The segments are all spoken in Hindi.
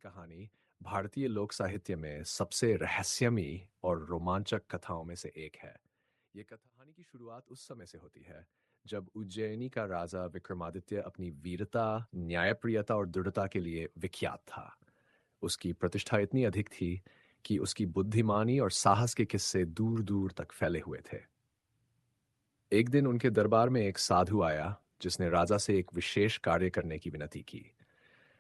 कहानी भारतीय लोक साहित्य में सबसे रहस्यमयी और रोमांचक कथाओं में से एक है। ये कहानी की शुरुआत उस समय से होती है जब उज्जैनी का राजा विक्रमादित्य अपनी वीरता, न्यायप्रियता और दृढ़ता के लिए विख्यात था। उसकी प्रतिष्ठा इतनी अधिक थी कि उसकी बुद्धिमानी और साहस के किस्से दूर दूर तक फैले हुए थे। एक दिन उनके दरबार में एक साधु आया जिसने राजा से एक विशेष कार्य करने की विनती की।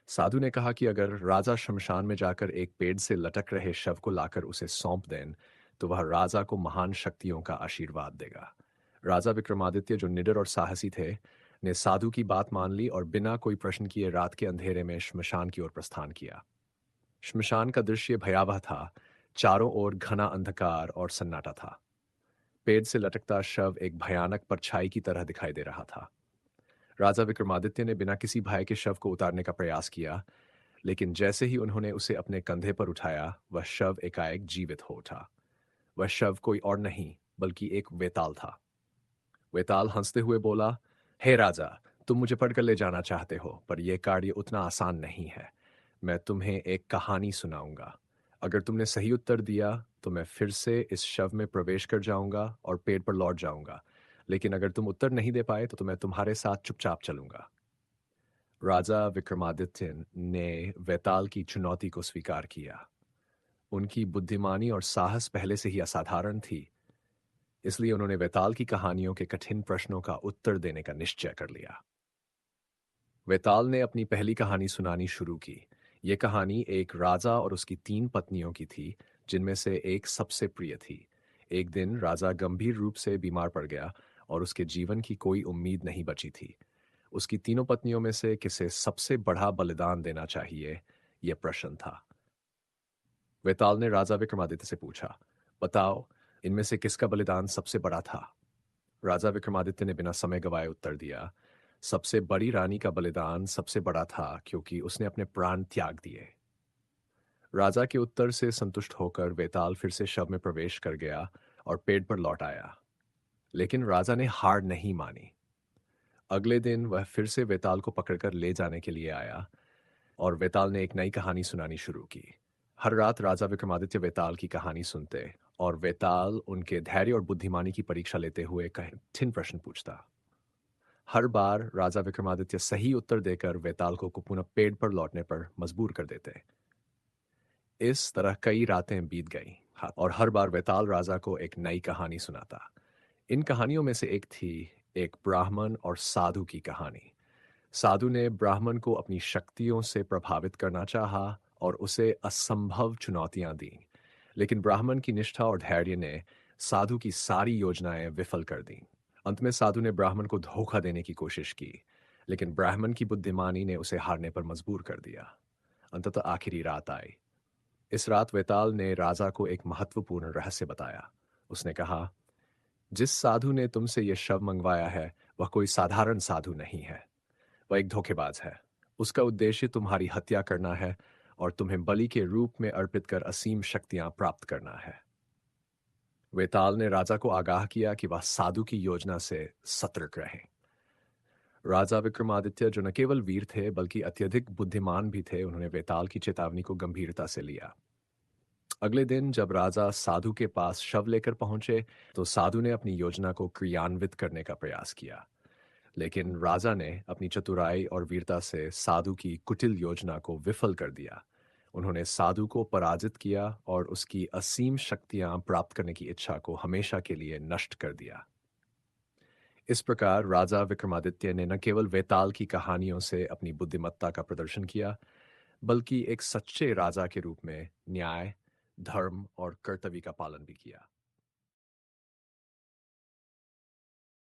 साधु ने कहा कि अगर राजा शमशान में जाकर एक पेड़ से लटक रहे शव को लाकर उसे सौंप दें तो वह राजा को महान शक्तियों का आशीर्वाद देगा। राजा विक्रमादित्य, जो निडर और साहसी थे, ने साधु की बात मान ली और बिना कोई प्रश्न किए रात के अंधेरे में श्मशान की ओर प्रस्थान किया। श्मशान का दृश्य भयावह था। चारों ओर घना अंधकार और सन्नाटा था। पेड़ से लटकता शव एक भयानक परछाई की तरह दिखाई दे रहा था। राजा विक्रमादित्य ने बिना किसी भय के शव को उतारने का प्रयास किया, लेकिन जैसे ही उन्होंने उसे अपने कंधे पर उठाया, वह शव एकाएक जीवित हो उठा। वह शव कोई और नहीं बल्कि एक वेताल था। वेताल हंसते हुए बोला, हे राजा, तुम मुझे पढ़कर ले जाना चाहते हो, पर यह कार्य उतना आसान नहीं है। मैं तुम्हें एक कहानी सुनाऊंगा। अगर तुमने सही उत्तर दिया तो मैं फिर से इस शव में प्रवेश कर जाऊंगा और पेड़ पर लौट जाऊंगा, लेकिन अगर तुम उत्तर नहीं दे पाए तो मैं तुम्हारे साथ चुपचाप चलूंगा। राजा विक्रमादित्य ने वेताल की चुनौती को स्वीकार किया। उनकी बुद्धिमानी और साहस पहले से ही असाधारण थी, इसलिए उन्होंने वेताल की कहानियों के कठिन प्रश्नों का उत्तर देने का निश्चय कर लिया। वेताल ने अपनी पहली कहानी सुनानी शुरू की। यह कहानी एक राजा और उसकी तीन पत्नियों की थी, जिनमें से एक सबसे प्रिय थी। एक दिन राजा गंभीर रूप से बीमार पड़ गया और उसके जीवन की कोई उम्मीद नहीं बची थी। उसकी तीनों पत्नियों में से किसे सबसे बड़ा बलिदान देना चाहिए, यह प्रश्न था। वेताल ने राजा विक्रमादित्य से पूछा, बताओ, इनमें से किसका बलिदान सबसे बड़ा था? राजा विक्रमादित्य ने बिना समय गवाए उत्तर दिया, सबसे बड़ी रानी का बलिदान सबसे बड़ा था क्योंकि उसने अपने प्राण त्याग दिए। राजा के उत्तर से संतुष्ट होकर वेताल फिर से शव में प्रवेश कर गया और पेड़ पर लौट आया। लेकिन राजा ने हार नहीं मानी। अगले दिन वह फिर से वेताल को पकड़कर ले जाने के लिए आया और वेताल ने एक नई कहानी सुनानी शुरू की। हर रात राजा विक्रमादित्य वेताल की कहानी सुनते और वेताल उनके धैर्य और बुद्धिमानी की परीक्षा लेते हुए कठिन प्रश्न पूछता। हर बार राजा विक्रमादित्य सही उत्तर देकर वेताल को पुनः पेड़ पर लौटने पर मजबूर कर देते। इस तरह कई रातें बीत गईं। और हर बार वेताल राजा को एक नई कहानी सुनाता। इन कहानियों में से एक थी एक ब्राह्मण और साधु की कहानी। साधु ने ब्राह्मण को अपनी शक्तियों से प्रभावित करना चाहा और उसे असंभव चुनौतियां दी, लेकिन ब्राह्मण की निष्ठा और धैर्य ने साधु की सारी योजनाएं विफल कर दी। अंत में साधु ने ब्राह्मण को धोखा देने की कोशिश की, लेकिन ब्राह्मण की बुद्धिमानी ने उसे हारने पर मजबूर कर दिया। अंततः आखिरी रात आई। इस रात वेताल ने राजा को एक महत्वपूर्ण रहस्य बताया। उसने कहा, जिस साधु ने तुमसे यह शव मंगवाया है वह कोई साधारण साधु नहीं है। वह एक धोखेबाज है। उसका उद्देश्य तुम्हारी हत्या करना है और तुम्हें बलि के रूप में अर्पित कर असीम शक्तियां प्राप्त करना है। वेताल ने राजा को आगाह किया कि वह साधु की योजना से सतर्क रहे। राजा विक्रमादित्य, जो न केवल वीर थे बल्कि अत्यधिक बुद्धिमान भी थे, उन्होंने वेताल की चेतावनी को गंभीरता से लिया। अगले दिन जब राजा साधु के पास शव लेकर पहुंचे तो साधु ने अपनी योजना को क्रियान्वित करने का प्रयास किया, लेकिन राजा ने अपनी चतुराई और वीरता से साधु की कुटिल योजना को विफल कर दिया। उन्होंने साधु को पराजित किया और उसकी असीम शक्तियां प्राप्त करने की इच्छा को हमेशा के लिए नष्ट कर दिया। इस प्रकार राजा विक्रमादित्य ने न केवल वेताल की कहानियों से अपनी बुद्धिमत्ता का प्रदर्शन किया, बल्कि एक सच्चे राजा के रूप में न्याय, धर्म और कर्तव्य का पालन भी किया।